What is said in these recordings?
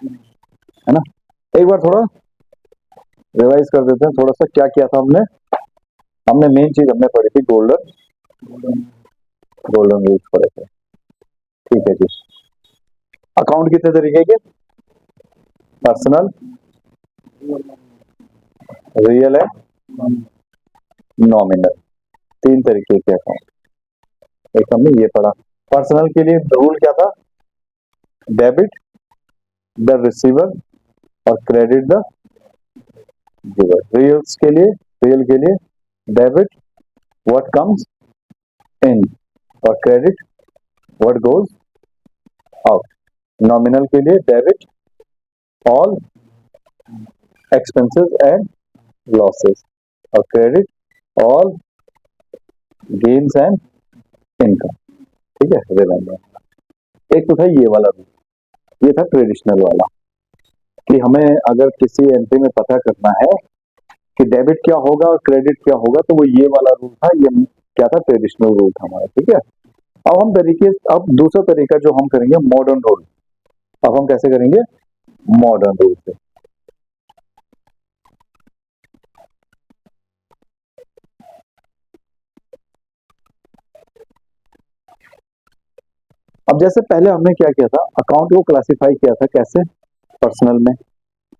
है ना। एक बार थोड़ा रिवाइज कर देते हैं थोड़ा सा क्या किया था हमने। हमने मेन चीज हमने पढ़ी थी गोल्डन गोल्डन रूल्स पढ़े थे। ठीक है जी। अकाउंट कितने तरीके के? पर्सनल, रियल है, नॉमिनल। तीन तरीके के अकाउंट। एक हमने ये पढ़ा। पर्सनल के लिए रूल क्या था? डेबिट द रिसीवर और क्रेडिट द गिवर। रियल के लिए डेबिट व्हाट कम्स इन और credit what goes out. Nominal के लिए debit all expenses and losses और credit all gains and income. ठीक है, रेवेन्यू। एक तो था ये वाला रूल, ये था ट्रेडिशनल वाला कि हमें अगर किसी एंट्री में पता करना है कि डेबिट क्या होगा और क्रेडिट क्या होगा तो वो ये वाला रूल था। ये क्या था? ट्रेडिशनल रूल था हमारा। ठीक है। अब दूसरा तरीका जो हम करेंगे मॉडर्न रूल। अब हम कैसे करेंगे? मॉडर्न रूल से। अब जैसे पहले हमने क्या किया था, अकाउंट को क्लासिफाई किया था कैसे? पर्सनल में,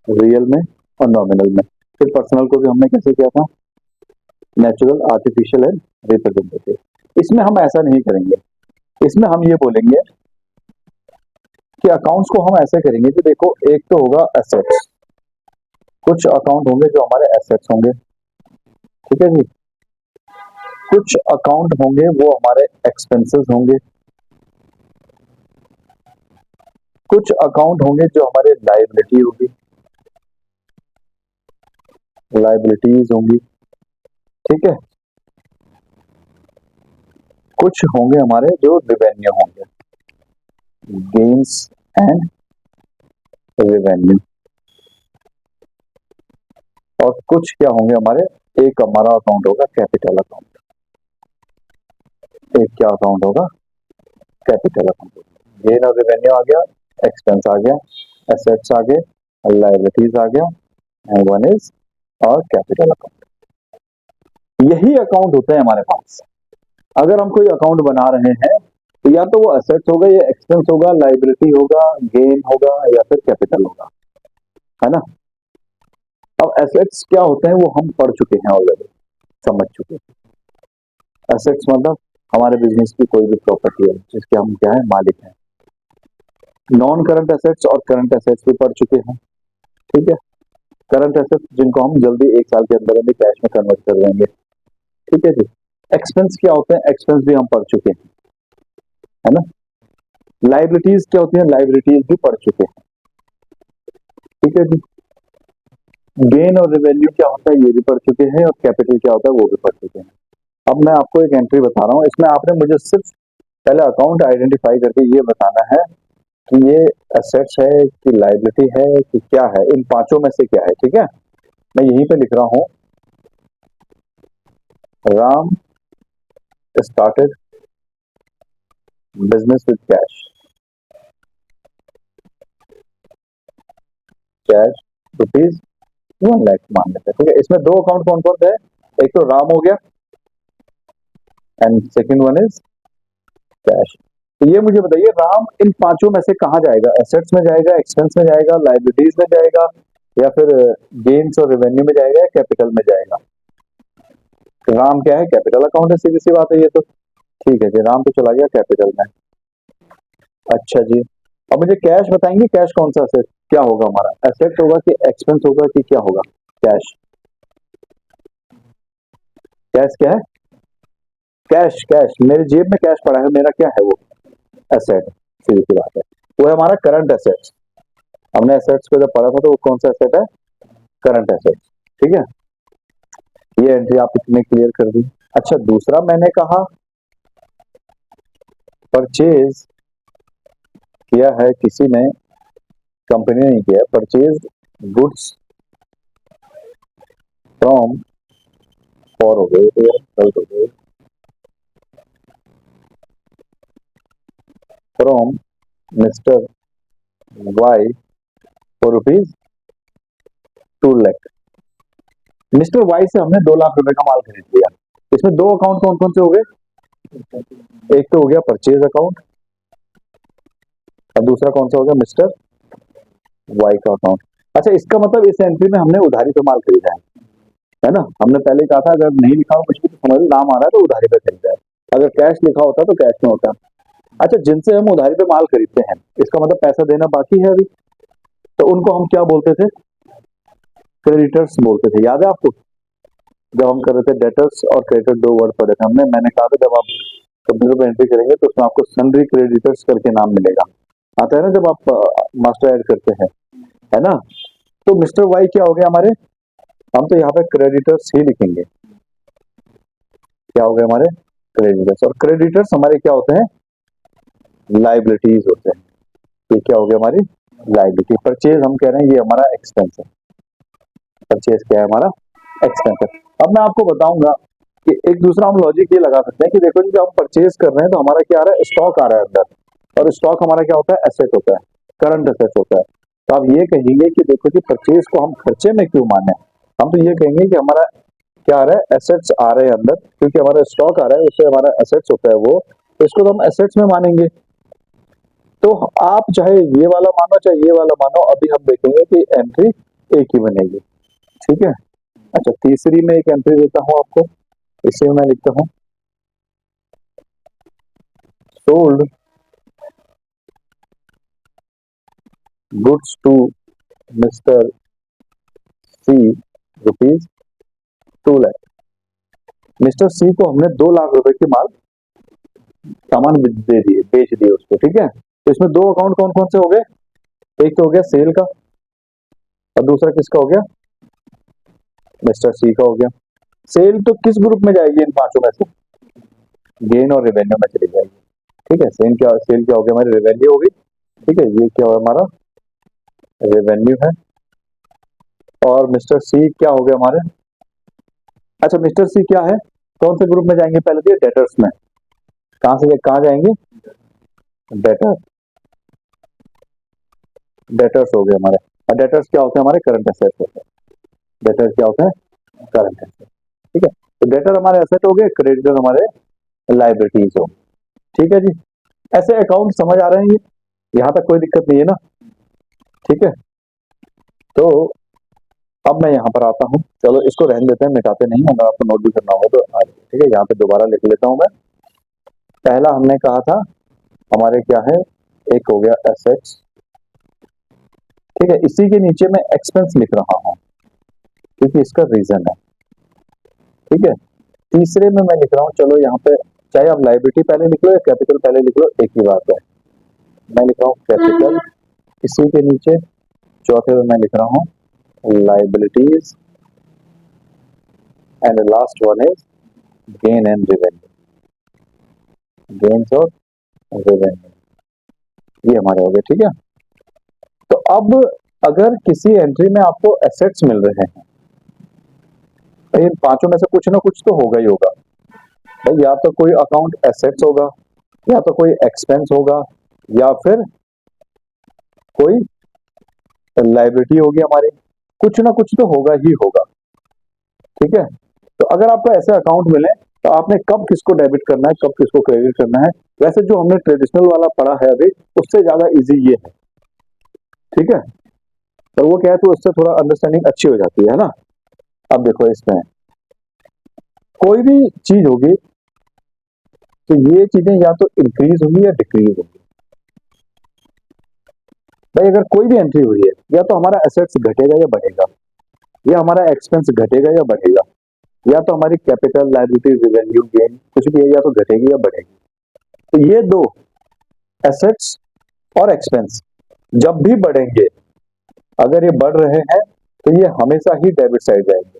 रियल में और नॉमिनल में। फिर पर्सनल को भी हमने कैसे किया था? Natural, artificial and representative. इसमें हम ऐसा नहीं करेंगे। इसमें हम ये बोलेंगे कि अकाउंट्स को हम ऐसे करेंगे कि देखो, एक तो होगा एसेट्स। कुछ अकाउंट होंगे जो हमारे एसेट्स होंगे। ठीक है जी। कुछ अकाउंट होंगे वो हमारे एक्सपेंसेस होंगे। कुछ अकाउंट होंगे जो हमारे लायबिलिटी होगी, लायबिलिटीज होंगी। ठीक है। कुछ होंगे हमारे जो रिवेन्यू होंगे, गेन्स एंड रेवेन्यू। और कुछ क्या होंगे हमारे, एक हमारा अकाउंट होगा कैपिटल अकाउंट। एक क्या अकाउंट होगा? Capital account. गेन और रेवेन्यू आ गया, एक्सपेंस आ गया, एसेट्स आ गए, लायबिलिटीज आ गया, एंड वन इज और कैपिटल अकाउंट। यही अकाउंट होते हैं हमारे पास। अगर हम कोई अकाउंट बना रहे हैं तो या तो वो एसेट्स होगा या एक्सपेंस होगा, लायबिलिटी होगा, गेन होगा या फिर कैपिटल होगा। है ना। अब एसेट्स क्या होते हैं वो हम पढ़ चुके हैं ऑलरेडी, समझ चुके हैं। एसेट्स मतलब हमारे बिजनेस की कोई भी प्रॉपर्टी है जिसके हम क्या है, मालिक हैं। नॉन करंट एसेट्स और करंट एसेट्स भी पढ़ चुके हैं। ठीक है। करंट एसेट्स जिनको हम जल्दी 1 साल के अंदर अंदर कैश में कन्वर्ट कर देंगे। ठीक है जी। एक्सपेंस क्या होते हैं? एक्सपेंस भी हम पढ़ चुके हैं। है ना। लाइबिलिटीज क्या होती है? लाइबिलिटीज भी पढ़ चुके हैं। ठीक है जी। गेन और रेवेन्यू क्या होता है? ये भी पढ़ चुके हैं। और कैपिटल क्या होता है? वो भी पढ़ चुके हैं। अब मैं आपको एक एंट्री बता रहा हूँ, इसमें आपने मुझे सिर्फ पहले अकाउंट आइडेंटिफाई करके ये बताना है कि ये एसेट्स है कि लाइबिलिटी है कि क्या है, इन पांचों में से क्या है। ठीक है। मैं यहीं पे लिख रहा हूँ, Ram started business with cash. Cash rupees 1 lakh मान लेते हैं। ठीक है। इसमें दो अकाउंट कौन कौन से है? एक तो राम हो गया and second one is cash. तो ये मुझे बताइए, राम इन पांचों में से कहां जाएगा? एसेट्स में जाएगा, एक्सपेंस में जाएगा, लाइबिलिटीज में जाएगा या फिर गेन्स और रेवेन्यू में जाएगा या कैपिटल में जाएगा? राम क्या है? कैपिटल अकाउंट है, सीधी सी बात है ये तो। ठीक है जी, राम तो चला गया कैपिटल में। अच्छा जी। अब मुझे कैश बताएंगे, कैश कौन सा एसेट क्या होगा हमारा? एसेट होगा कि एक्सपेंस होगा कि क्या होगा? कैश। कैश क्या है? कैश कैश मेरे जेब में कैश पड़ा है, मेरा क्या है वो? एसेट। सीधी सी बात है, वो है हमारा करंट एसेट्स। हमने एसेट्स को जब पढ़ा था तो वो कौन सा एसेट है? Current assets. ठीक है। ये एंट्री आप इतने क्लियर कर दी। अच्छा, दूसरा मैंने कहा परचेज किया है किसी ने, कंपनी ने नहीं किया, परचेज गुड्स फ्रॉम, फॉर हो गए तो गलत हो गए, from mister Y for ₹2 lakh. Mister Y से हमने 2 लाख रुपए का माल खरीद लिया। इसमें दो अकाउंट कौन कौन से हो गए? एक तो हो गया परचेज अकाउंट और दूसरा कौन सा हो गया? मिस्टर वाई का अकाउंट। अच्छा, इसका मतलब इस एंट्री में हमने उधारी पे माल खरीदा है ना? हमने पहले कहा था अगर नहीं लिखा हो कुछ भी तो समझ लो नाम आ रहा है तो उधारी पे खरीदा है, अगर कैश लिखा होता तो कैश में होता। अच्छा, जिनसे हम उधारी पे माल खरीदते हैं इसका मतलब पैसा देना बाकी है अभी, तो उनको हम क्या बोलते थे? क्रेडिटर्स बोलते थे। याद है आपको जब हम कर रहे थे डेटर्स और क्रेडिटर, दो वर्ड पढ़े थे हमने। मैंने कहा था जब आप कंप्यूटर पे एंट्री करेंगे तो उसमें आपको सन्ड्री क्रेडिटर्स करके नाम मिलेगा, आता है ना जब आप मास्टर ऐड करते हैं, है ना? तो मिस्टर वाई क्या हो गया हमारे? हम तो यहाँ पे क्रेडिटर्स ही लिखेंगे। क्या हो गए हमारे? क्रेडिटर्स। और क्रेडिटर्स हमारे क्या होते हैं? लाइबिलिटीज होते हैं। ये क्या हो गया हमारी? लाइबिलिटी। परचेज हम कह रहे हैं ये हमारा एक्सपेंस है। परचेज क्या है? हमारा एक्सपेंस है। अब मैं आपको बताऊंगा कि एक दूसरा हम लॉजिक ये लगा सकते हैं कि देखो जी जब हम परचेज कर रहे हैं तो हमारा क्या आ रहा है? स्टॉक आ रहा है अंदर, और स्टॉक हमारा क्या होता है? एसेट होता है, करंट एसेट होता है। तो आप ये कहेंगे कि देखो जी परचेज को हम खर्चे में क्यों माने? हम तो ये कहेंगे कि हमारा क्या आ रहा है? एसेट्स आ रहे हैं अंदर, क्योंकि हमारा स्टॉक आ रहा है उससे हमारा एसेट्स होता है वो, तो इसको तो हम एसेट्स में मानेंगे। तो आप चाहे ये वाला मानो चाहे ये वाला मानो, अभी हम देखेंगे कि एंट्री एक ही बनेगी। ठीक है। अच्छा, तीसरी में एक एंट्री देता हूं आपको, इसे मैं लिखता हूं sold goods to mister C ₹2 lakh. Mister C को हमने 2 लाख रुपए की माल सामान दे दिए, बेच दिए उसको। ठीक है। तो इसमें दो अकाउंट कौन कौन से हो गए? एक तो हो गया सेल का और दूसरा किसका हो गया? मिस्टर सी का हो गया। सेल तो किस ग्रुप में जाएगी इन पांचों में से? गेन और रेवेन्यू में चली जाएगी। ठीक है। सेल क्या हो गया? हमारी रेवेन्यू होगी। ठीक है, ये क्या हो हमारा? रेवेन्यू है। और मिस्टर सी क्या हो गया हमारे? अच्छा, मिस्टर सी क्या है? कौन से ग्रुप में जाएंगे? पहले दिए डेटर्स में। कहाँ जाएंगे? डेटर। डेटर्स हो गए हमारे। और डेटर्स क्या होते हैं? हमारे करंट एसेट होते हैं। डेटर क्या होता है? Current asset. ठीक है। तो डेटर हमारे एसेट हो गए, क्रेडिटर हमारे लाइबिलिटीज हो। ठीक है जी। ऐसे अकाउंट समझ आ रहे हैं? ये यहाँ तक कोई दिक्कत नहीं है ना? ठीक है। तो अब मैं यहाँ पर आता हूँ, चलो इसको रहने देते हैं, मिटाते नहीं, अगर आपको नोट भी करना होगा तो आ जाए। ठीक है, यहाँ पे दोबारा लिख लेता हूँ मैं। पहला हमने कहा था हमारे क्या है? एक हो गया एसेट्स। ठीक है, इसी के नीचे मैं एक्सपेंस लिख रहा हूँ क्योंकि इसका रीजन है। ठीक है। तीसरे में मैं लिख रहा हूँ, चलो यहाँ पे चाहे आप लाइबिलिटी पहले लिख लो या कैपिटल पहले लिख लो, एक ही बात है। मैं लिख रहा हूँ कैपिटल, इसी के नीचे चौथे में मैं लिख रहा हूँ liabilities, and the last one is gain and revenue, gains और revenue, ये हमारे हो गए। ठीक है। तो अब अगर किसी एंट्री में आपको एसेट्स मिल रहे हैं तो इन पांचों में से कुछ ना कुछ तो होगा ही होगा भाई, या तो कोई अकाउंट एसेट्स होगा, या तो कोई एक्सपेंस होगा, या फिर कोई लाइबिलिटी होगी हमारी, कुछ ना कुछ तो होगा ही होगा। ठीक है। तो अगर आपको ऐसे अकाउंट मिले तो आपने कब किसको डेबिट करना है, कब किसको क्रेडिट करना है, वैसे जो हमने ट्रेडिशनल वाला पढ़ा है अभी उससे ज्यादा इजी ये है। ठीक है। तो वो क्या है, तो उससे थोड़ा अंडरस्टैंडिंग अच्छी हो जाती है ना? अब देखो इसमें कोई भी चीज होगी तो ये चीजें या तो इंक्रीज होगी या डिक्रीज होगी। भाई अगर कोई भी एंट्री हुई है, या तो हमारा एसेट्स घटेगा या बढ़ेगा, या हमारा एक्सपेंस घटेगा या बढ़ेगा, या तो हमारी कैपिटल, लायबिलिटी, रेवेन्यू, गेन कुछ भी है, या तो घटेगी या बढ़ेगी। तो ये दो एसेट्स और एक्सपेंस जब भी बढ़ेंगे, अगर ये बढ़ रहे हैं तो ये हमेशा ही डेबिट साइड जाएंगे।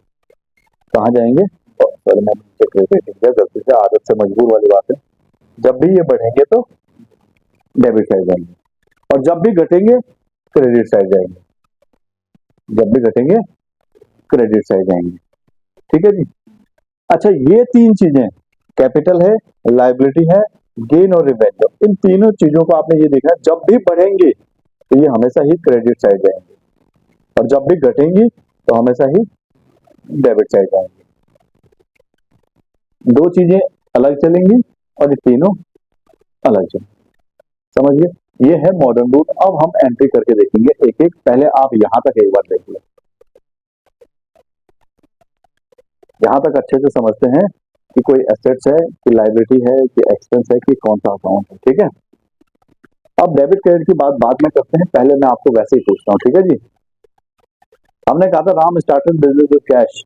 कहाँ जाएंगे? सॉरी मैं गलती से, आदत से मजबूर वाली बात है। जब भी ये बढ़ेंगे तो डेबिट साइड जाएंगे, और जब भी घटेंगे क्रेडिट साइड जाएंगे। जब भी घटेंगे क्रेडिट साइड जाएंगे। ठीक है जी। अच्छा, ये तीन चीजें, कैपिटल है, लायबिलिटी है, गेन और रिवेन्यू, इन तीनों चीजों को आपने ये देखना, जब भी बढ़ेंगे तो ये हमेशा ही क्रेडिट साइड जाएंगे। और जब भी घटेंगी तो हमेशा ही डेबिट साइड आएंगी। दो चीजें अलग चलेंगी और ये तीनों अलग चलेंगी। समझिए, ये है मॉडर्न रूल। अब हम एंट्री करके देखेंगे एक एक। पहले आप यहां तक एक बार देखिए, यहां तक अच्छे से समझते हैं कि कोई एसेट्स है कि लाइबिलिटी है कि एक्सपेंस है कि कौन सा अकाउंट है। ठीक है, अब डेबिट क्रेडिट की बात बाद में करते हैं, पहले मैं आपको वैसे ही पूछता हूँ। ठीक है जी, हमने कहा था Ram started business with cash,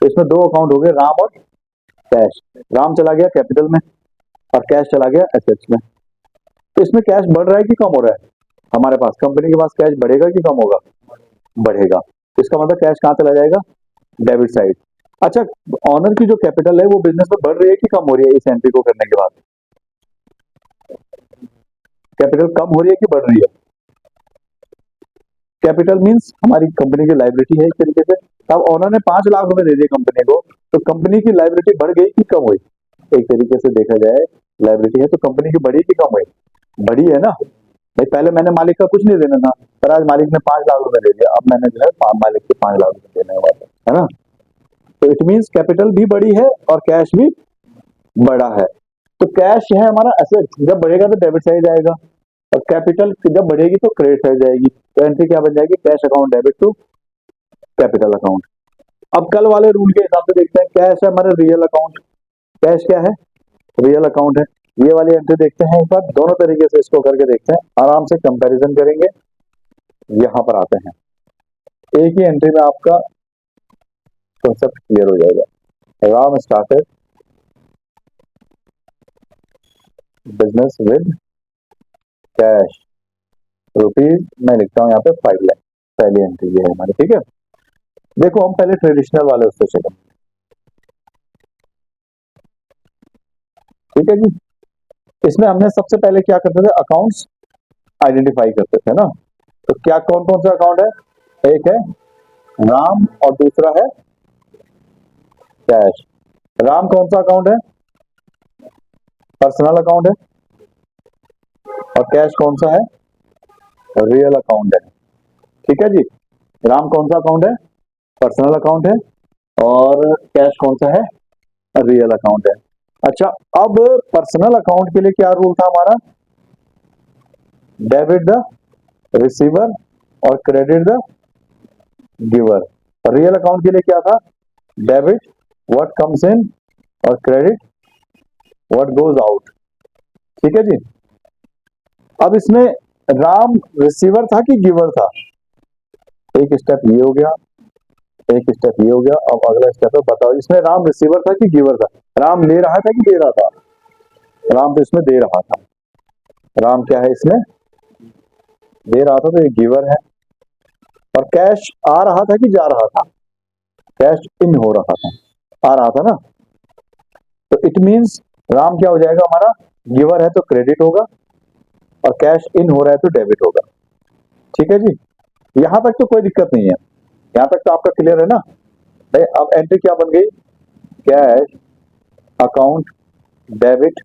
तो इसमें दो अकाउंट हो गए, राम और कैश। राम चला गया कैपिटल में और कैश चला गया एसेट्स में। तो इसमें कैश बढ़ रहा है कि कम हो रहा है? हमारे पास कंपनी के पास कैश बढ़ेगा कि कम होगा? बढ़ेगा। तो इसका मतलब कैश कहाँ चला जाएगा? Debit side. अच्छा, ऑनर की जो कैपिटल है वो बिजनेस में बढ़ रही है कि कम हो रही है? इस एंट्री को करने के बाद कैपिटल कम हो रही है कि बढ़ रही है? कैपिटल मींस हमारी कंपनी की लाइबिलिटी है एक तरीके से। अब ऑनर ने 5 लाख रुपए दे दिए कंपनी को, तो कंपनी की लाइबिलिटी बढ़ गई कि कम हुई? एक तरीके से देखा जाए, लाइबिलिटी है तो कंपनी की बढ़ी कि कम हुई? बढ़ी है ना भाई। पहले मैंने मालिक का कुछ नहीं देना था, पर आज मालिक ने 5 लाख रुपए दे दिया, अब मैंने जो है मालिक के 5 लाख रुपए देने वाले, है ना। तो इट मींस कैपिटल भी बढ़ी है और कैश भी बढ़ा है। तो कैश है हमारा एसेट, जब बढ़ेगा तो डेबिट साइड जाएगा, और कैपिटल जब बढ़ेगी तो क्रेडिट साइड जाएगी। तो एंट्री क्या बन जाएगी? Cash account debit to capital account. अब कल वाले रूल के हिसाब से देखते हैं, कैश है हमारा रियल अकाउंट। कैश क्या है? रियल अकाउंट है। ये वाली एंट्री देखते हैं एक बार, दोनों तरीके से इसको करके देखते हैं, आराम से कंपैरिजन करेंगे। यहां पर आते हैं, एक ही एंट्री में आपका कंसेप्ट क्लियर हो जाएगा। Ram started business with cash rupees, मैं लिखता हूं यहाँ पे 5 लाख। पहली एंट्री ये है हमारी। ठीक है, देखो हम पहले ट्रेडिशनल वाले उससे चलेंगे। ठीक है जी, इसमें हमने सबसे पहले क्या करते थे? अकाउंट्स आइडेंटिफाई करते थे ना। तो क्या कौन कौन सा अकाउंट है? एक है राम और दूसरा है कैश। राम कौन सा अकाउंट है? पर्सनल अकाउंट है। और कैश कौन सा है? रियल अकाउंट है। ठीक है जी, राम कौन सा अकाउंट है? पर्सनल अकाउंट है। और कैश कौन सा है? रियल अकाउंट है। अच्छा, अब पर्सनल अकाउंट के लिए क्या रूल था हमारा? डेबिट द रिसीवर और credit the giver. Real account के लिए क्या था? डेबिट व्हाट कम्स इन और क्रेडिट व्हाट गोज आउट। ठीक है जी, अब इसमें राम रिसीवर था कि गिवर था? एक स्टेप ये हो गया, एक स्टेप ये हो गया। अब अगला स्टेप है, बताओ इसमें राम रिसीवर था कि गिवर था? राम ले रहा था कि दे रहा था? राम तो इसमें दे रहा था। राम क्या है? इसमें दे रहा था, तो ये गिवर है। और कैश आ रहा था कि जा रहा था? कैश इन हो रहा था, आ रहा था ना। तो इट मींस राम क्या हो जाएगा हमारा? गिवर है तो क्रेडिट होगा, और कैश इन हो रहा है तो डेबिट होगा। ठीक है जी, यहां तक तो कोई दिक्कत नहीं है, यहां तक तो आपका क्लियर है ना भाई। अब एंट्री क्या बन गई? Cash account debit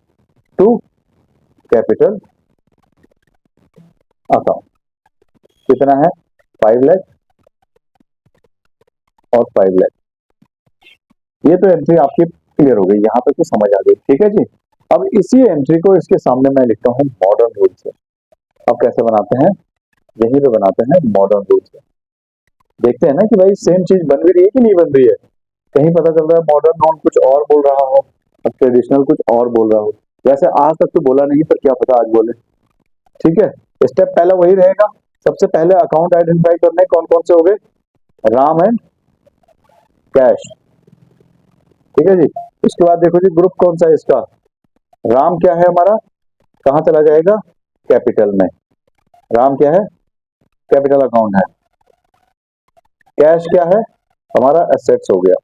to capital account. कितना है? 5 लाख और 5 लाख। ये तो एंट्री आपकी क्लियर हो गई, यहां तक तो समझ आ गई। ठीक है जी, अब इसी एंट्री को इसके सामने मैं लिखता हूं मॉडर्न रूल से। अब कैसे बनाते हैं? यही तो बनाते हैं मॉडर्न रूल से। देखते हैं ना कि भाई सेम चीज बन भी रही है कि नहीं बन रही है। कहीं पता चल रहा है मॉडर्न रूल कुछ और बोल रहा हो और ट्रेडिशनल कुछ और बोल रहा हो। वैसे आज तक तो बोला नहीं, पर क्या पता आज बोले। ठीक है, स्टेप पहला वही रहेगा। सबसे पहले अकाउंट आइडेंटिफाई करने कौन कौन से हो गए? Ram and cash. ठीक है जी, उसके बाद देखो जी ग्रुप कौन सा है इसका? राम क्या है हमारा? कहां चला जाएगा? कैपिटल में। राम क्या है? कैपिटल अकाउंट है। कैश क्या है? हमारा एसेट्स हो गया।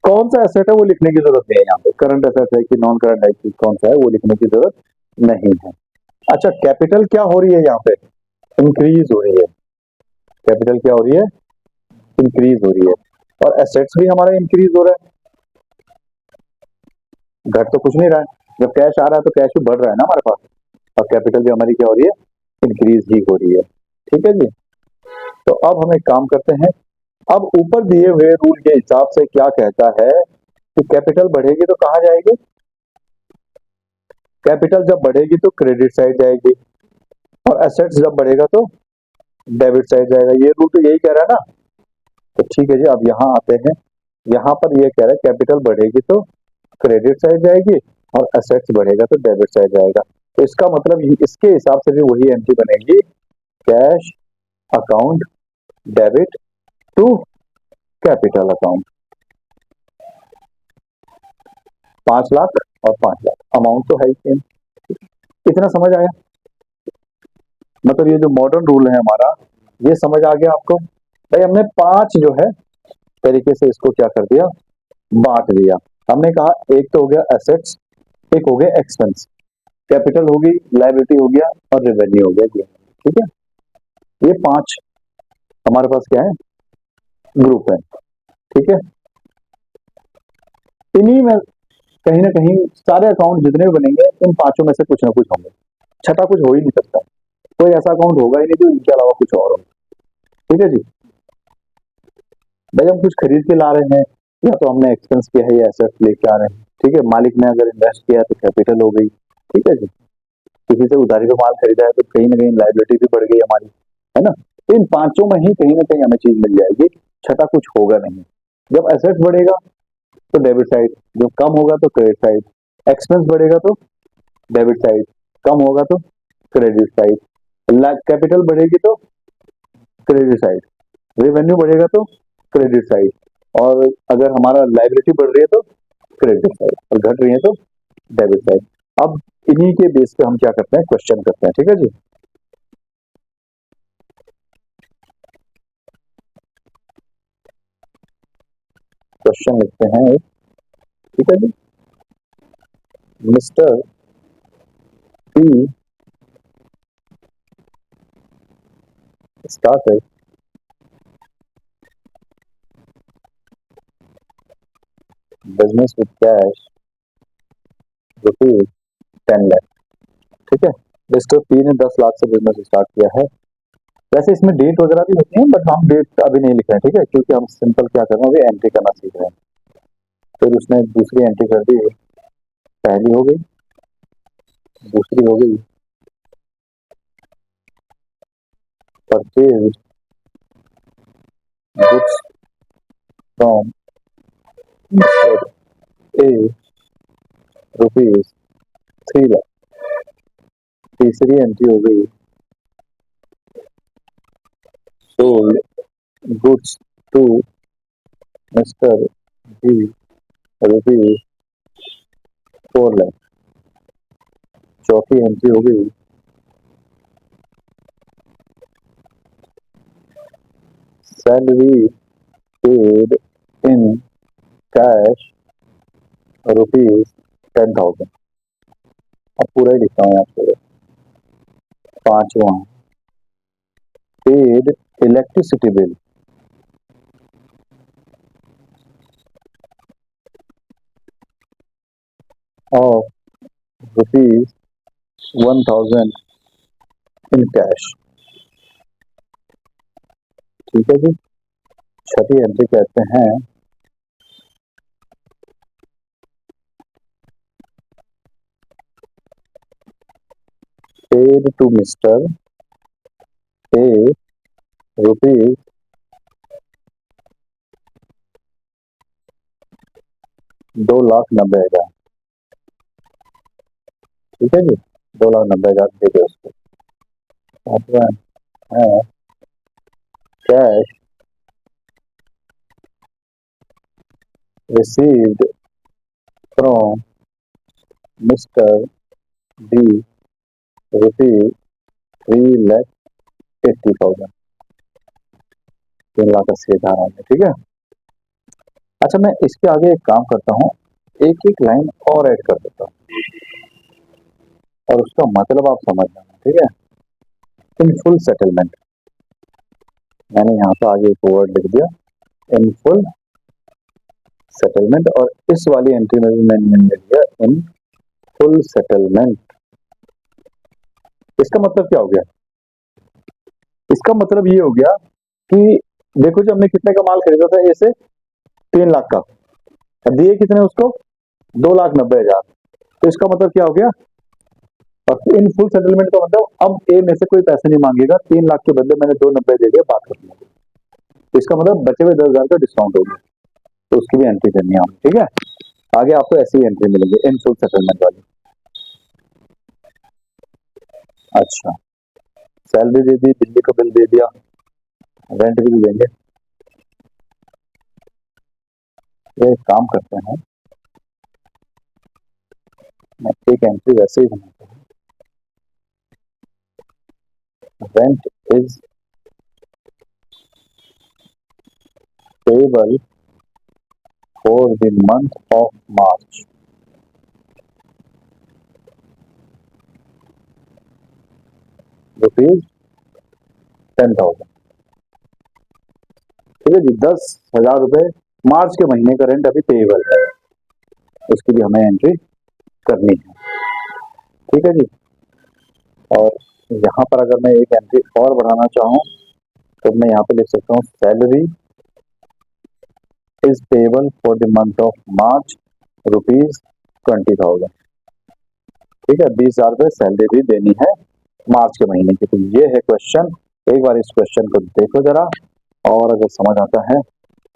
कौन सा एसेट है वो लिखने की जरूरत नहीं है यहाँ पे, करंट एसेट है कि नॉन करंट है कि कौन सा है वो लिखने की जरूरत नहीं है। अच्छा, कैपिटल क्या हो रही है यहाँ पे? इंक्रीज हो रही है। कैपिटल क्या हो रही है? इंक्रीज हो रही है। और एसेट्स भी हमारा इंक्रीज हो रहा है, घट तो कुछ नहीं रहा है। जब कैश आ रहा है तो कैश भी बढ़ रहा है ना हमारे पास, और कैपिटल भी हमारी क्या हो रही है? इंक्रीज ही हो रही है। ठीक है जी, तो अब हम एक काम करते हैं, अब ऊपर दिए हुए रूल के हिसाब से क्या कहता है कि कैपिटल बढ़ेगी तो कहाँ जाएगी? कैपिटल जब बढ़ेगी तो क्रेडिट साइड जाएगी, और एसेट्स जब बढ़ेगा तो डेबिट साइड जाएगा। ये रूल तो यही कह रहा है ना। तो ठीक है जी, अब यहाँ आते हैं, यहाँ पर ये कह रहा है कैपिटल बढ़ेगी तो क्रेडिट साइड जाएगी और एसेट्स बढ़ेगा तो डेबिट साइड जाएगा। तो इसका मतलब इसके हिसाब से भी वही एंट्री बनेगी, cash account debit to capital account. 5 lakh और 5 लाख, अमाउंट तो है ही सेम। इतना समझ आया? मतलब ये जो मॉडर्न रूल है हमारा, ये समझ आ गया आपको? भाई हमने 5 जो है तरीके से इसको क्या कर दिया, बांट दिया। हमने कहा एक तो हो गया एसेट्स, एक हो गया एक्सपेंस, कैपिटल होगी, लायबिलिटी हो गया और रेवेन्यू हो गया। ठीक है, ये 5 हमारे पास क्या है, ग्रुप है। ठीक है, इन्हीं में कहीं ना कहीं सारे अकाउंट जितने भी बनेंगे, इन 5 में से कुछ ना कुछ होंगे, छठा कुछ हो ही नहीं सकता। कोई ऐसा अकाउंट होगा ही नहीं जो इनके अलावा कुछ और हो। ठीक है जी, भाई हम कुछ खरीद के ला रहे हैं, या तो हमने एक्सपेंस किया है या एसेट्स लेके आ रहे हैं। ठीक है, मालिक ने अगर इन्वेस्ट किया तो कैपिटल हो गई। ठीक है जी, किसी से उधारी पे माल खरीदा है तो कहीं ना कहीं लायबिलिटी भी बढ़ गई हमारी, है ना। तो इन 5 में ही कहीं ना कहीं हमें चीज मिल जाएगी, छठा कुछ होगा नहीं। जब एसेट्स बढ़ेगा तो डेबिट साइड, जब कम होगा तो क्रेडिट साइड, एक्सपेंस बढ़ेगा तो डेबिट साइड, कम होगा तो क्रेडिट साइड, कैपिटल बढ़ेगी तो क्रेडिट साइड, रेवेन्यू बढ़ेगा तो क्रेडिट साइड, और अगर हमारा लायबिलिटी बढ़ रही है तो क्रेडिट साइड, और घट रही है तो डेबिट साइड। अब इन्हीं के बेस पे हम क्या करते हैं, क्वेश्चन करते हैं। ठीक है जी, क्वेश्चन लिखते हैं एक। ठीक है जी, mister P started business with cash rupees 10 lakh। ठीक है, मिस्टर पी ने 10 लाख से बिजनेस स्टार्ट किया है। वैसे इसमें डेट वगैरह भी होती है, बट हम डेट अभी नहीं लिख रहे हैं। ठीक है, क्योंकि हम सिंपल क्या कर रहे हैं, अभी एंट्री करना सीख रहे हैं। फिर उसने दूसरी एंट्री कर दी, पहली हो गई, दूसरी हो गई purchase goods from mister A rupees 3 lakh. तीसरी एंट्री हो गई sold goods to mister B rupees 4 lakh. चौथी एंट्री हो गई salary paid in cash rupees 10,000। अब पूरा ही लिखता हूँ आपको। पांचवा, paid electricity bill of rupees 1,000 in cash. ठीक है जी, छठी एंट्री कहते हैं paid to mister A rupees 2,90,000। ठीक है जी, 2,90,000 दे दे उसको। पांचवा है cash received from mister D rupees 3,80,000। 3,80,000 आ गया। ठीक है, अच्छा मैं इसके आगे एक काम करता हूँ, एक एक लाइन और ऐड कर देता हूँ और उसका मतलब आप समझ लेना। ठीक है, इन फुल सेटलमेंट, मैंने यहाँ पे आगे एक वर्ड लिख दिया इन फुल सेटलमेंट, और इस वाली एंट्री में भी मैंने लिख दिया इन फुल सेटलमेंट। इसका मतलब क्या हो गया? इसका मतलब ये हो गया कि देखो जी हमने कितने का माल खरीदा था ए से, 3 लाख का, और दिए कितने उसको, 2,90,000। तो इसका मतलब क्या हो गया, और इन फुल सेटलमेंट का मतलब अब ए में से कोई पैसे नहीं मांगेगा, 3 लाख के बदले मैंने 2,90 दे दिया, बात खत्म हो गई। तो इसका मतलब बचे हुए 10,000 का डिस्काउंट हो गया, तो उसकी भी एंट्री करनी है हमें, ठीक है। आगे आपको ऐसी एंट्री मिलेगी इन फुल सेटलमेंट वाली। अच्छा, सैलरी दे दी, बिजली का बिल दे दिया, रेंट भी देंगे। तो एक काम करते हैं, मैं एक एंट्री वैसे ही बनाता हूँ, rent is payable for the month of March, rupees 10,000। ठीक है जी, 10,000 रुपए मार्च के महीने का रेंट अभी पेबल है, उसकी भी हमें एंट्री करनी है, ठीक है जी। और यहाँ पर अगर मैं एक एंट्री और बढ़ाना चाहूँ तो मैं यहाँ पे लिख सकता हूँ, salary is payable for the month of March, rupees 20,000। ठीक है, 20,000 रुपए सैलरी भी देनी है मार्च के महीने की। तो ये है क्वेश्चन, एक बार इस क्वेश्चन को देखो जरा, और अगर समझ आता है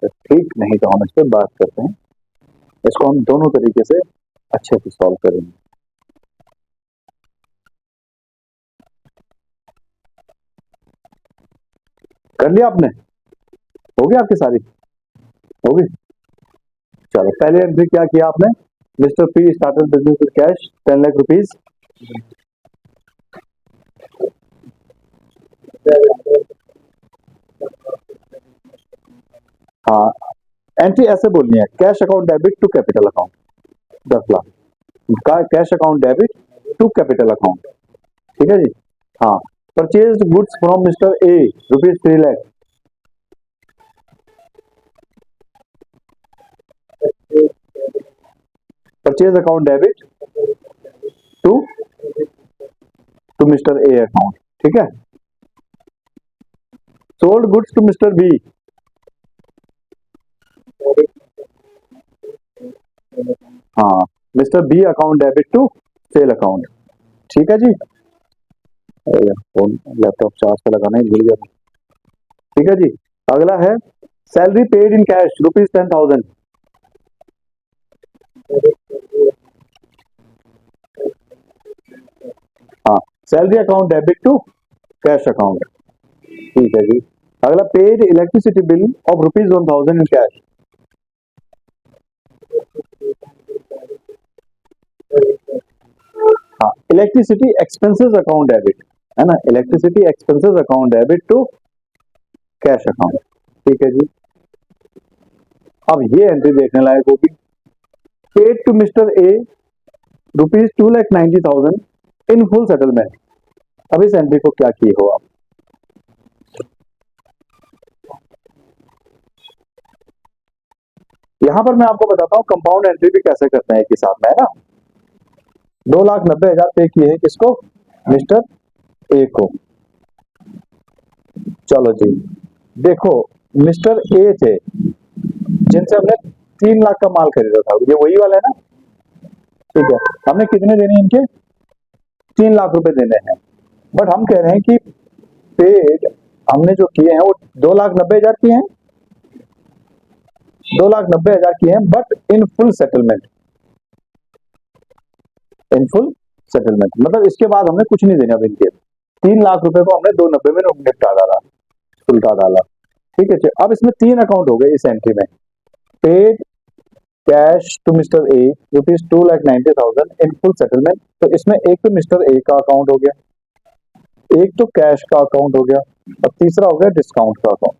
तो ठीक, नहीं तो हम इस पर बात करते हैं। इसको हम दोनों तरीके से अच्छे से सॉल्व करेंगे। कर लिया आपने, हो गया आपकी सारी, होगी। चलो, पहले एंट्री क्या किया आपने, mister P started business with cash 10 lakh rupees. हाँ, एंट्री ऐसे बोलनी है, cash account debit to capital account 10 lakh, cash account debit to capital account, ठीक है जी। हाँ, purchase goods from mister A rupees 3 lakh, purchase account debit to to mister A account, ठीक है। Sold goods to mister B, हाँ, mister B account debit to sale account, ठीक है जी। Phone laptop charge पे लगाना ही भूल गया, ठीक है जी। अगला है salary paid in cash rupees 10,000, हाँ, salary account debit to cash account, ठीक है जी। अगला paid electricity bill of rupees 1,000 in cash, हाँ, इलेक्ट्रिसिटी एक्सपेंसेस अकाउंट डेबिट, है ना, electricity expenses account debit to cash account, ठीक है जी। अब ये एंट्री देखने लायक होगी, paid to mister A rupees 2,90,000 in full settlement. अब इस एंट्री को क्या किए हो आप, यहां पर मैं आपको बताता हूं कंपाउंड एंट्री भी कैसे करते हैं एक ही साथ में, है ना। 2,90,000 पे किए हैं किसको, मिस्टर ए को। चलो जी, देखो मिस्टर ए थे जिनसे हमने 3 लाख का माल खरीदा था, ये वही वाला है ना, ठीक है। हमने कितने देने हैं इनके, 3 लाख रुपए देने हैं, बट हम कह रहे हैं कि पेड हमने जो किए हैं वो 2,90,000 किए हैं, 2,90,000 किए हैं, but in full settlement, in full settlement मतलब इसके बाद हमने कुछ नहीं देना अब इनके, 3 लाख रुपए को हमने 2,90 में निपटा डाला, उल्टा डाला, ठीक है। अब इसमें 3 अकाउंट हो गए इस एंट्री में, paid cash to mister A rupees 2,90,000 in full settlement. तो इसमें एक तो मिस्टर ए का अकाउंट हो गया, एक तो कैश का अकाउंट हो गया, और तीसरा हो गया डिस्काउंट का अकाउंट।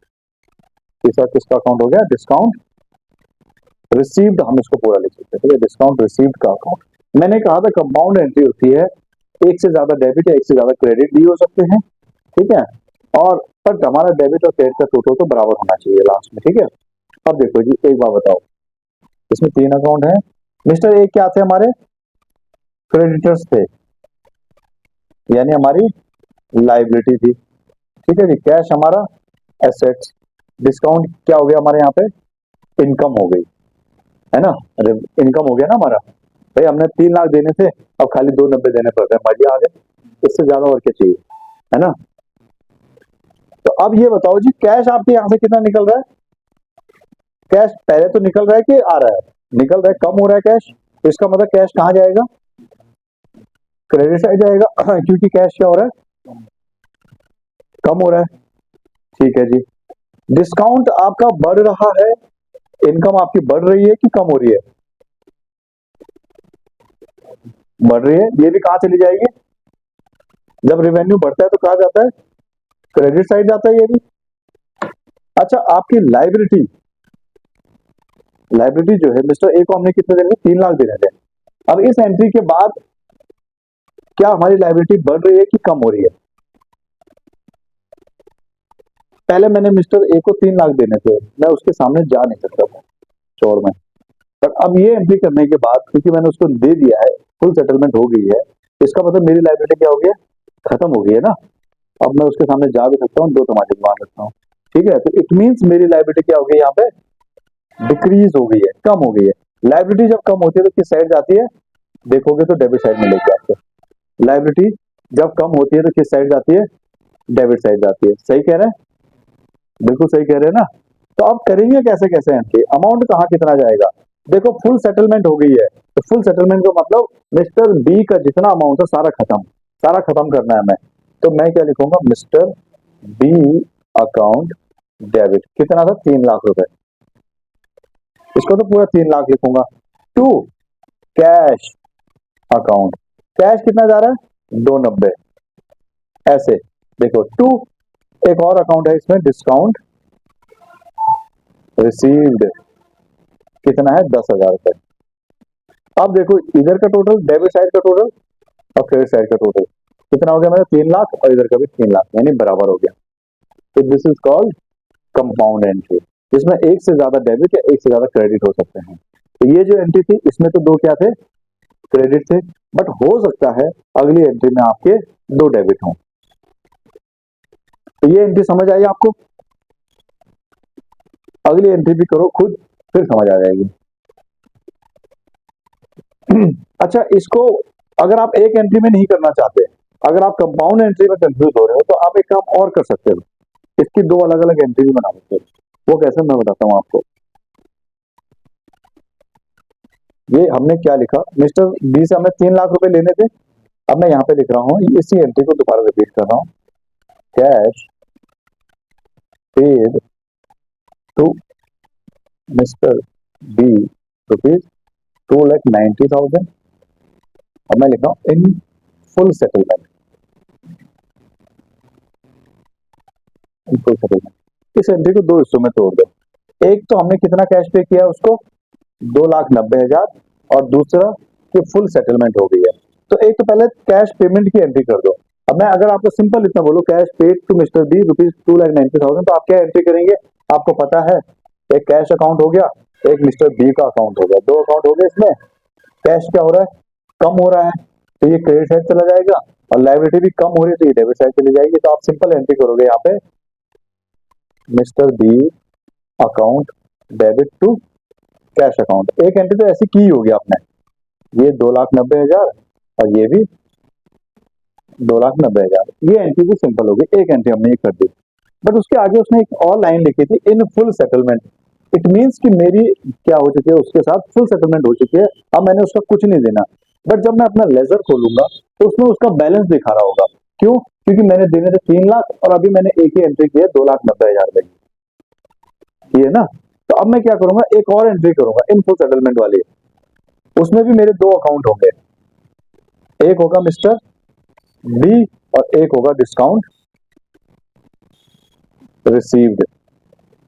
तीसरा किसका अकाउंट हो गया, डिस्काउंट रिसीव्ड, हम इसको पूरा लिख सकते हैं, ठीक है, डिस्काउंट रिसीव्ड का अकाउंट। मैंने कहा था कंपाउंड एंट्री होती है, एक से ज्यादा डेबिट या एक से ज्यादा क्रेडिट भी हो सकते हैं, ठीक है, और बट हमारा डेबिट और क्रेडिट का टोटल तो बराबर होना चाहिए लास्ट में, ठीक है। अब देखो जी, एक बार बताओ, इसमें 3 अकाउंट है, मिस्टर ए क्या थे हमारे, क्रेडिटर्स थे, यानी हमारी लाइबिलिटी थी, ठीक है जी। कैश हमारा एसेट्स, डिस्काउंट क्या हो गया हमारे यहाँ पे, इनकम हो गई, है ना, इनकम हो गया ना हमारा। भाई हमने 3 लाख देने थे, अब खाली 290 देने पड़ रहे हैं, मजा आ गए, इससे ज्यादा और क्या चाहिए, है ना। तो अब ये बताओ जी, कैश आपके यहाँ से कितना निकल रहा है, कैश पहले तो निकल रहा है कि आ रहा है, निकल रहा है, कम हो रहा है कैश, तो इसका मतलब कैश कहाँ जाएगा, क्रेडिट साइड जाएगा क्योंकि कैश क्या हो रहा है, कम हो रहा है, ठीक है जी। डिस्काउंट आपका बढ़ रहा है, इनकम आपकी बढ़ रही है कि कम हो रही है, बढ़ रही है, ये भी कहाँ चली जाएगी, जब रेवेन्यू बढ़ता है तो कहाँ जाता है, क्रेडिट साइड जाता है ये भी। अच्छा आपकी लाइबिलिटी, लाइबिलिटी जो है मिस्टर ए को हमने कितने देने थे, 3 लाख देने थे, अब इस एंट्री के बाद क्या हमारी लाइबिलिटी बढ़ रही है कि कम हो रही है, पहले मैंने मिस्टर ए को 3 लाख देने थे, मैं उसके सामने जा नहीं सकता था चोर में, पर अब ये एंट्री करने के बाद क्योंकि मैंने उसको दे दिया है, फुल सेटलमेंट हो गई है, इसका मतलब मेरी लाइबिलिटी क्या हो गई है, खत्म हो गई है ना, अब मैं उसके सामने जा भी सकता हूँ, 2 तमाचे मार सकता हूँ, ठीक है। तो इट मीन्स मेरी लाइबिलिटी क्या हो गई यहाँ पे, डिक्रीज हो गई है, कम हो गई है। लाइबिलिटी जब कम होती है तो किस साइड जाती है, देखोगे तो डेबिट साइड में लेके आपको, लाइबिलिटी जब कम होती है तो किस साइड जाती है, डेबिट साइड जाती है, सही कह रहे हैं, बिल्कुल सही कह रहे हैं ना। तो अब करेंगे कैसे कैसे एंट्री, अमाउंट कहाँ कितना जाएगा, देखो फुल सेटलमेंट हो गई है, तो फुल सेटलमेंट का मतलब मिस्टर बी का जितना अमाउंट है सारा खत्म, सारा खत्म करना है मैं, तो मैं क्या लिखूंगा, मिस्टर बी अकाउंट डेबिट, कितना था, 3 लाख रुपए, इसको तो पूरा 3 लाख लिखूंगा, टू कैश अकाउंट, कैश कितना जा रहा है, 290, ऐसे देखो टू, एक और अकाउंट है इसमें, डिस्काउंट रिसीव्ड, कितना है, 10,000 रुपए। अब देखो इधर का टोटल, डेबिट साइड का टोटल और क्रेडिट साइड का टोटल कितना हो गया मेरा, 3 लाख, और इधर का भी 3 लाख, यानी बराबर हो गया। तो this is called compound entry, जिसमें एक से ज्यादा डेबिट या एक से ज्यादा क्रेडिट हो सकते हैं। तो ये जो एंट्री थी इसमें तो 2 क्या थे, क्रेडिट थे, बट हो सकता है अगली एंट्री में आपके 2 डेबिट हों। तो ये एंट्री समझ आई आपको, अगली एंट्री भी करो खुद, फिर समझ आ जाएगी। अच्छा इसको अगर आप एक एंट्री में नहीं करना चाहते, अगर आप कंपाउंड एंट्री में कंफ्यूज हो रहे हो, तो आप एक काम और कर सकते हो, इसकी 2 अलग अलग एंट्री भी बना सकते हो, वो कैसे मैं बताता हूँ आपको। ये हमने क्या लिखा, मिस्टर बी से हमने 3 लाख रुपए लेने थे, अब मैं यहाँ पे लिख रहा हूँ, इसी एंट्री को दोबारा रिपीट कर रहा हूँ, cash paid to mister B rupees 2,90,000, अब मैं लिख रहा हूँ in full settlement, in full settlement. इस एंट्री को 2 हिस्सों में तोड़ दो, एक तो हमने कितना कैश पे किया उसको, 2,90,000, और दूसरा कि फुल सेटलमेंट हो गई है, तो एक तो पहले कैश पेमेंट की एंट्री कर दो। अब मैं अगर आपको सिंपल इतना बोलूं, cash paid to mister B rupees 2,90,000, तो आप क्या एंट्री करेंगे, आपको पता है, एक कैश अकाउंट हो गया, एक मिस्टर बी का अकाउंट हो गया, 2 अकाउंट हो गए, इसमें कैश क्या हो रहा है, कम हो रहा है, तो ये क्रेडिट साइड चला जाएगा, और लाइबिलिटी भी कम हो रही है तो ये डेबिट साइड चली जाएगी। तो आप सिंपल एंट्री करोगे यहाँ पे, mister B account debit to cash account, एक एंट्री तो ऐसी की होगी आपने, ये 2,90,000 और ये भी 2,90,000, ये एंट्री भी सिंपल होगी, एक एंट्री हमने ये कर दी। बट उसके आगे उसने एक और लाइन लिखी थी, इन फुल सेटलमेंट, इट मीन्स कि मेरी क्या हो चुकी है, उसके साथ फुल सेटलमेंट हो चुकी है, अब मैंने उसका कुछ नहीं देना। बट जब मैं अपना लेजर खोलूंगा तो उसमें उसका बैलेंस दिखा रहा होगा, क्यों, क्योंकि मैंने देने थे 3 लाख और अभी मैंने एक ही एंट्री की है 2,90,000 की है ना। तो अब मैं क्या करूंगा, एक और एंट्री करूंगा इन फुल सेटलमेंट वाली, उसमें भी मेरे 2 अकाउंट होंगे, एक होगा मिस्टर बी और एक होगा डिस्काउंट रिसीव्ड,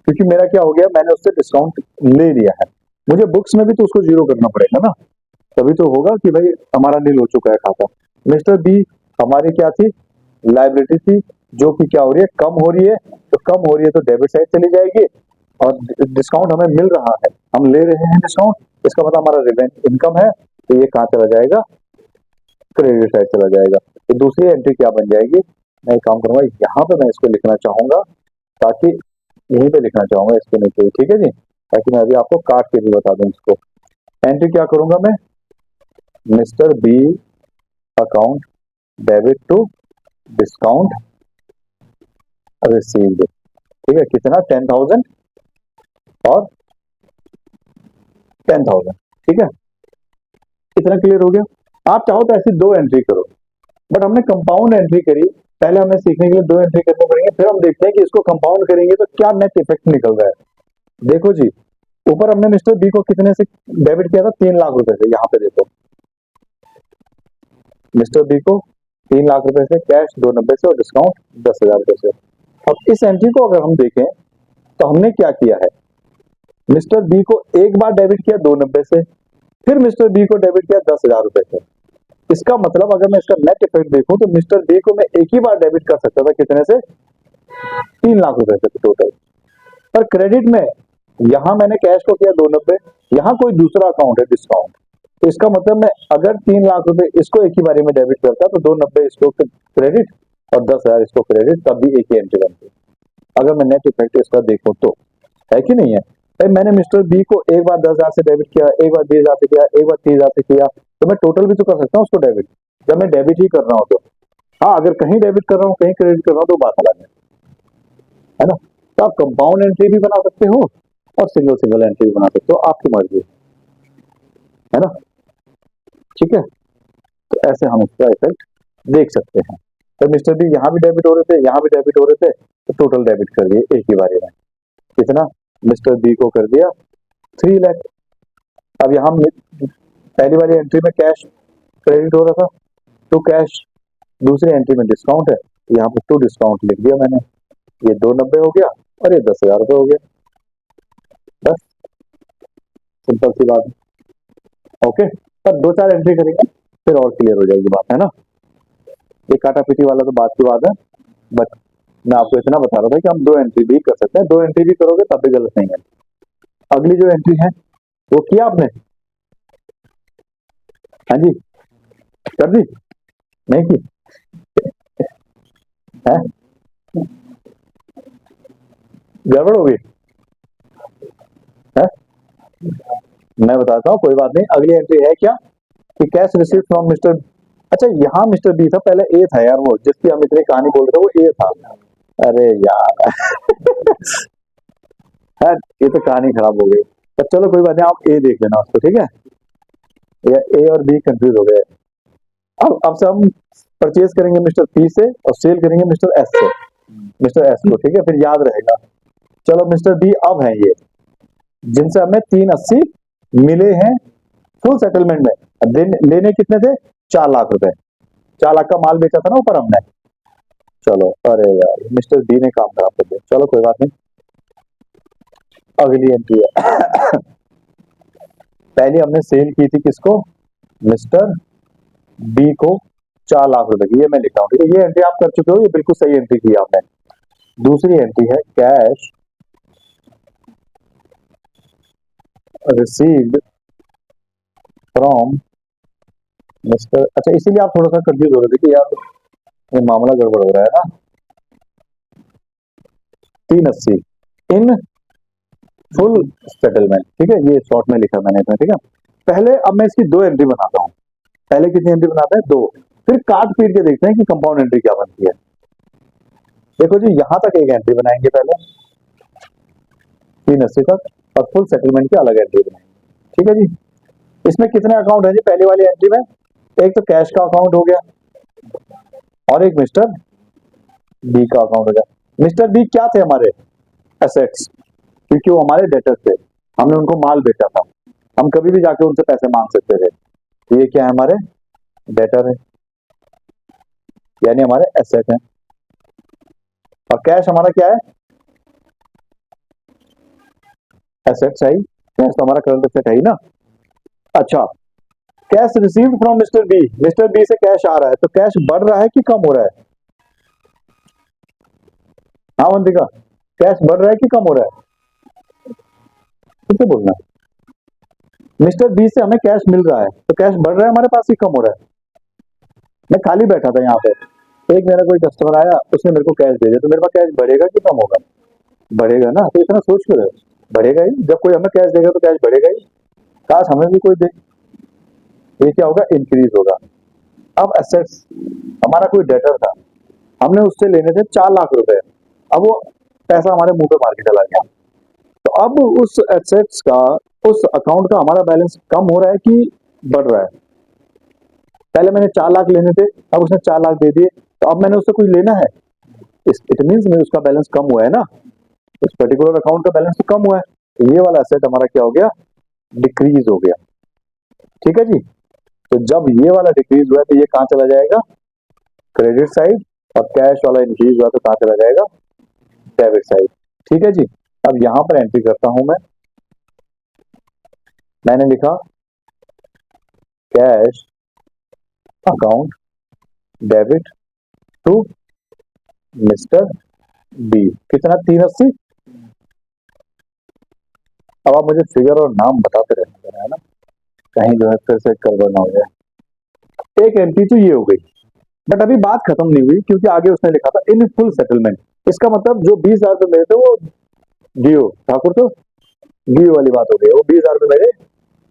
क्योंकि मेरा क्या हो गया, मैंने उससे डिस्काउंट ले लिया है, मुझे बुक्स में भी तो उसको 0 करना पड़ेगा ना, तभी तो होगा कि भाई हमारा नील हो चुका है खाता। मिस्टर बी हमारी क्या थी, लाइबिलिटी थी, जो कि क्या हो रही है, कम हो रही है, तो कम हो रही है तो डेबिट साइड चली जाएगी, और डिस्काउंट हमें मिल रहा है, हम ले रहे हैं डिस्काउंट, इसका मतलब हमारा रिवेन्यू इनकम है, तो ये कहाँ चला जाएगा, क्रेडिट साइड चला जाएगा। तो दूसरी एंट्री क्या बन जाएगी, मैं एक काम करूंगा, यहाँ पे मैं इसको लिखना चाहूंगा ताकि यहीं पे लिखना चाहूंगा इसके नीचे, ठीक है जी, ताकि मैं अभी आपको काट के भी बता दूं इसको। एंट्री क्या करूंगा मैं, mister B account debit to discount received, ठीक है, कितना 10,000 और 10,000, ठीक है, कितना क्लियर हो गया। आप चाहो तो ऐसी दो एंट्री करो, बट हमने कंपाउंड एंट्री करी, पहले हमें सीखने के लिए दो एंट्री करनी पड़ेंगे, फिर हम देखते हैं कि इसको कंपाउंड करेंगे तो क्या नेट इफेक्ट निकल रहा है। देखो जी, ऊपर हमने मिस्टर बी को कितने से डेबिट किया था, 3 लाख रुपए से, यहाँ पे देखो मिस्टर बी को 3 लाख रुपए से कैश 290 से और डिस्काउंट 10,000 रुपए से। अब इस एंट्री को अगर हम देखें तो हमने क्या किया है, मिस्टर बी को एक बार डेबिट किया 290 से, फिर मिस्टर बी को डेबिट किया 10,000 रुपए से। इसका मतलब अगर मैं इसका नेट इफेक्ट देखूं तो मिस्टर बी को मैं एक ही बार डेबिट कर सकता था, कितने से, 3 लाख रुपए से टोटल। पर क्रेडिट में यहां मैंने कैश को किया 290, यहां कोई दूसरा अकाउंट है डिस्काउंट, तो इसका मतलब मैं अगर 3 लाख रुपए इसको एक ही बारे में डेबिट करता तो 290 इसको क्रेडिट और 10,000 इसको क्रेडिट, तब भी एक ही एंट्री बनती। अगर मैं नेट इफेक्ट इसका देखूं तो, है कि नहीं है भाई, मैंने मिस्टर बी को एक बार 10,000 से डेबिट किया, एक बार 20,000 से किया, एक बार 30,000 से किया, तो मैं टोटल भी तो कर सकता हूँ उसको डेबिट, जब मैं डेबिट ही कर रहा हूँ तो। हाँ, अगर कहीं डेबिट कर रहा हूँ कहीं क्रेडिट कर रहा हूँ तो बात अलग है ना। तो आप कंपाउंड एंट्री भी बना सकते हो और सिंगल सिंगल एंट्री भी बना सकते हो, आपकी मर्जी है ना, ठीक है। तो ऐसे हम इसका इफेक्ट देख सकते हैं। तो मिस्टर बी यहाँ भी डेबिट हो रहे थे, यहाँ भी डेबिट हो रहे थे, तो टोटल डेबिट कर दिए एक ही बारे में, कितना, मिस्टर बी को कर दिया 3 लाख। अब यहाँ पहली वाली एंट्री में कैश क्रेडिट हो रहा था, टू कैश, दूसरी एंट्री में डिस्काउंट है, यहाँ पे टू डिस्काउंट लिख दिया मैंने, ये 290 हो गया और ये 10,000 रुपए हो गया, बस सिंपल सी बात है। ओके, अब 2-4 एंट्री करेंगे फिर और क्लियर हो जाएगी बात, है ना। ये काटा पीटी वाला तो बात की बात है, बट मैं आपको इतना बता रहा था कि हम 2 एंट्री भी कर सकते हैं, 2 एंट्री भी करोगे तब भी गलत नहीं है। अगली जो एंट्री है वो किया आपने, हाँ जी, कर दी, नहीं की है, गड़बड़ हो गई है, मैं बताता हूँ, कोई बात नहीं। अगली एंट्री है क्या कि कैश रिसीव फ्रॉम मिस्टर, अच्छा यहाँ मिस्टर बी था, पहले ए था यार, वो जिसकी हम इतनी कहानी बोल रहे थे वो ए था, अरे यार है, ये तो कहानी खराब हो गई। तो चलो कोई बात नहीं, आप ए देख लेना उसको, ठीक है, या ए और बी कंफ्यूज हो गए। अब से हम परचेज करेंगे मिस्टर पी से और सेल करेंगे मिस्टर एस से, मिस्टर एस को, ठीक है, फिर याद रहेगा। चलो मिस्टर बी अब है ये, जिनसे हमें 380 मिले हैं फुल सेटलमेंट में, लेने कितने थे, 4 लाख रुपए, 4 लाख का माल बेचा था ना ऊपर हमने। चलो, अरे यार मिस्टर डी ने काम खराब कर दिया, चलो कोई बात नहीं। अगली एंट्री है पहले हमने सेल की थी किसको, मिस्टर बी को 4 लाख रुपए की, ये मैं लिखा हूं, ठीक है, ये एंट्री आप कर चुके हो, ये बिल्कुल सही एंट्री की आपने। दूसरी एंट्री है कैश रिसीव्ड फ्रॉम मिस्टर, अच्छा इसीलिए आप थोड़ा सा कंफ्यूज हो रहे थे कि यार ये मामला गड़बड़ हो रहा है ना। 380 इन फुल सेटलमेंट, ठीक है, ये शॉर्ट में लिखा मैंने इसमें, ठीक है। पहले अब मैं इसकी 2 एंट्री बनाता हूँ, पहले कितनी एंट्री बनाते हैं, 2, फिर काट पीट के देखते हैं कि कंपाउंड एंट्री क्या बनती है। देखो जी, यहां तक एक एंट्री बनाएंगे पहले 380 तक, और फुल सेटलमेंट की अलग एंट्री बनाएंगे, ठीक है जी। इसमें कितने अकाउंट है जी, पहली वाली एंट्री में एक तो कैश का अकाउंट हो गया और एक मिस्टर बी का अकाउंट हो गया। मिस्टर बी क्या थे हमारे, एसेट्स, क्योंकि वो हमारे डेटर थे, हमने उनको माल बेचा था, हम कभी भी जाके उनसे पैसे मांग सकते थे, तो ये क्या है, हमारे डेटर है, यानी हमारे एसेट है। और कैश हमारा क्या है, एसेट्स है ही, कैश तो हमारा करंट एसेट है ही ना। अच्छा, cash received from mister B, mister B से कैश आ रहा है, तो कैश बढ़ रहा है कि कम हो रहा है, हाँ वंतिका, कैश बढ़ रहा है कि कम हो रहा है, किसे बोलना, मिस्टर बी से हमें कैश मिल रहा है, तो कैश बढ़ रहा है हमारे पास ही कम हो रहा है। मैं खाली बैठा था यहाँ पे, एक मेरा कोई कस्टमर आया, उसने मेरे को कैश दे दिया, तो मेरे पास कैश बढ़ेगा कि कम होगा, बढ़ेगा ना, तो इतना सोच क्यों रहे हो? बढ़ेगा ही, जब कोई हमें कैश देगा तो कैश बढ़ेगा ही, काश हमें भी कोई दे, ये क्या होगा, इंक्रीज होगा। अब एसेट्स, हमारा कोई डेटर था, हमने उससे लेने थे 4 लाख रुपए, अब वो पैसा हमारे मुंह पे मार के चला गया, तो अब उस एसेट्स का, उस अकाउंट का हमारा बैलेंस कम हो रहा है कि बढ़ रहा है? पहले मैंने 4 लाख लेने थे, अब उसने 4 लाख दे दिए, तो अब मैंने उससे कुछ लेना है, इट मीन्स में उसका बैलेंस कम हुआ है ना, उस पर्टिकुलर अकाउंट का बैलेंस तो कम हुआ है, तो ये वाला एसेट हमारा क्या हो गया, डिक्रीज हो गया। ठीक है जी, तो जब ये वाला डिक्रीज हुआ तो ये कहां चला जाएगा, क्रेडिट साइड, और कैश वाला इंक्रीज हुआ तो कहां चला जाएगा, डेबिट साइड। ठीक है जी, अब यहां पर एंट्री करता हूं मैं, मैंने लिखा cash account debit to mister B, कितना, 380। अब आप मुझे फिगर और नाम बताते रहना है ना, कहीं जो है फिर से गड़बड़ ना हो जाए। एक एंट्री तो ये हो गई, बट अभी बात खत्म नहीं हुई, क्योंकि आगे उसने लिखा था इन फुल सेटलमेंट, इसका मतलब जो 20,000 रुपए मेरे थे वो गियो ठाकुर, तो गियो वाली बात हो गई, वो 20,000 रुपए मेरे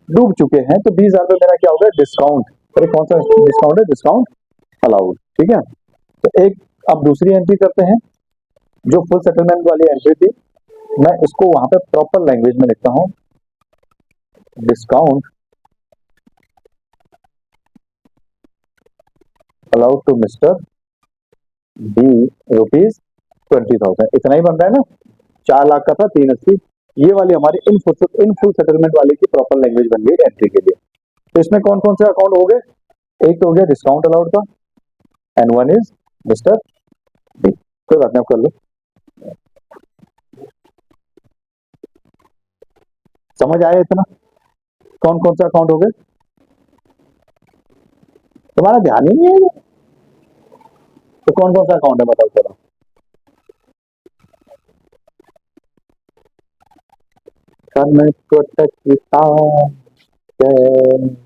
डूब चुके हैं, तो 20,000 रुपए मेरा क्या हो गया, डिस्काउंट। अरे कौन सा डिस्काउंट है, डिस्काउंट अलाउड। ठीक है, तो एक, अब दूसरी एंट्री करते हैं, जो फुल सेटलमेंट वाली एंट्री थी, मैं इसको वहां पे प्रॉपर लैंग्वेज में लिखता हूं, discount allowed to mister B ₹20,000, इतना ही बन रहा है ना, 4 लाख का था 380, ये वाली हमारी इन फुल सेटलमेंट वाली की प्रॉपर लैंग्वेज बन गई एंट्री के लिए। तो इसमें कौन कौन से अकाउंट हो गए, एक तो हो गया डिस्काउंट अलाउड का, and one is mister B. कोई बात नहीं, आप कर लो, समझ आया इतना, कौन कौन से अकाउंट हो गए, तुम्हारा ध्यान ही नहीं है, तो कौन कौन सा अकाउंट है बताओ चलो।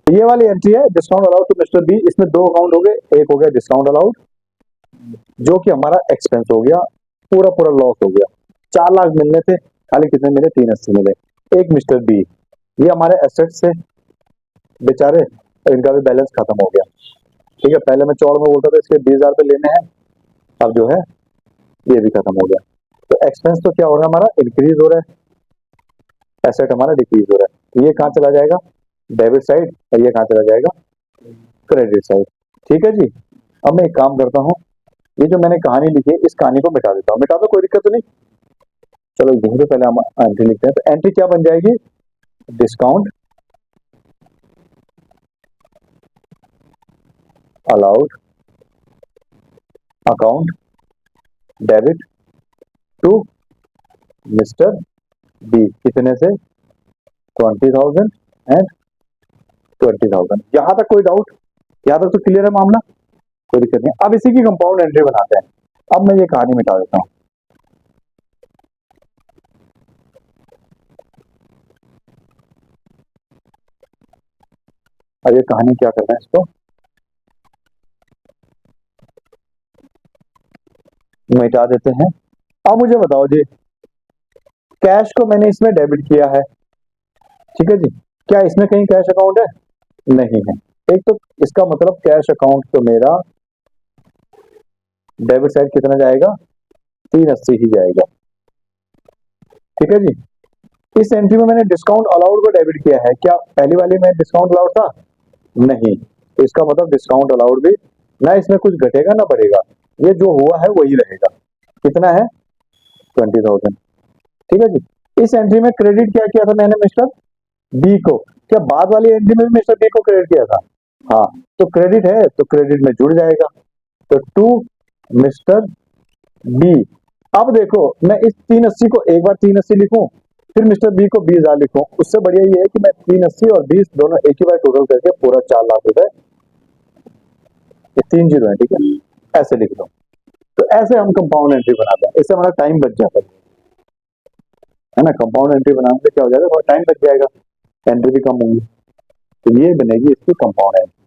ये वाली एंट्री है discount allowed to mister B, इसमें 2 अकाउंट हो गए, एक हो गया डिस्काउंट अलाउड, जो कि हमारा एक्सपेंस हो गया, पूरा पूरा लॉस हो गया, 4 लाख मिलने थे, खाली कितने मिले, 380 मिले। एक मिस्टर बी, ये हमारे एसेट से बेचारे, इनका भी बैलेंस खत्म हो गया। ठीक है, पहले मैं चौड़ में बोलता था इसके 20,000 रुपए लेने हैं, अब जो है ये भी खत्म हो गया, तो एक्सपेंस तो क्या हो रहा है हमारा, इंक्रीज हो रहा है, एसेट हमारा डिक्रीज हो रहा है, तो ये कहां चला जाएगा, डेबिट साइड, और ये कहां चला जाएगा, क्रेडिट साइड। ठीक है जी, अब मैं एक काम करता हूँ, ये जो मैंने कहानी लिखी है, इस कहानी को मिटा देता हूँ, मिटा दो, कोई दिक्कत तो नहीं, चलो यहीं पे पहले हम एंट्री लिखते हैं, तो एंट्री क्या बन जाएगी, discount allowed account debit to mister B, कितने से, 20,000 एंड 20,000। यहां तक कोई डाउट, यहां तक तो क्लियर है मामला, कोई दिक्कत नहीं। अब इसी की कंपाउंड एंट्री बनाते हैं, अब मैं ये कहानी मिटा देता हूं, अब ये कहानी क्या करना है, इसको मिटा देते हैं। अब मुझे बताओ जी, कैश को मैंने इसमें डेबिट किया है, ठीक है जी, क्या इसमें कहीं कैश अकाउंट है, नहीं है, एक तो इसका मतलब कैश अकाउंट तो मेरा डेबिट साइड कितना जाएगा, 380 ही जाएगा। ठीक है जी, इस एंट्री में मैंने डिस्काउंट अलाउड को डेबिट किया है, क्या पहली वाली में डिस्काउंट अलाउड था, नहीं, तो इसका मतलब डिस्काउंट अलाउड भी, ना इसमें कुछ घटेगा ना बढ़ेगा, ये जो हुआ है वही रहेगा, कितना है, 20,000। ठीक है जी, इस एंट्री में क्रेडिट क्या किया था मैंने, मिस्टर बी को, क्या बाद वाली एंट्री में भी मिस्टर बी को क्रेडिट किया था, हाँ, तो क्रेडिट है तो क्रेडिट में जुड़ जाएगा, तो टू मिस्टर बी। अब देखो, मैं इस 380 को एक बार 380 लिखूं, फिर मिस्टर बी को 20,000 लिखूं, उससे बढ़िया ये है कि मैं 380 और 20 दोनों एक ही बार टोटल करके पूरा 4 लाख रुपए, ये 3 जीरो है, ठीक है, ऐसे लिख दो, तो ऐसे हम कंपाउंड एंट्री बनाते हैं, इससे हमारा टाइम बच जाता है ना, कंपाउंड एंट्री बनाने से क्या हो जाएगा, थोड़ा टाइम बच जाएगा, एंट्री भी कम होंगी, तो ये बनेगी इसकी कंपाउंड एंट्री।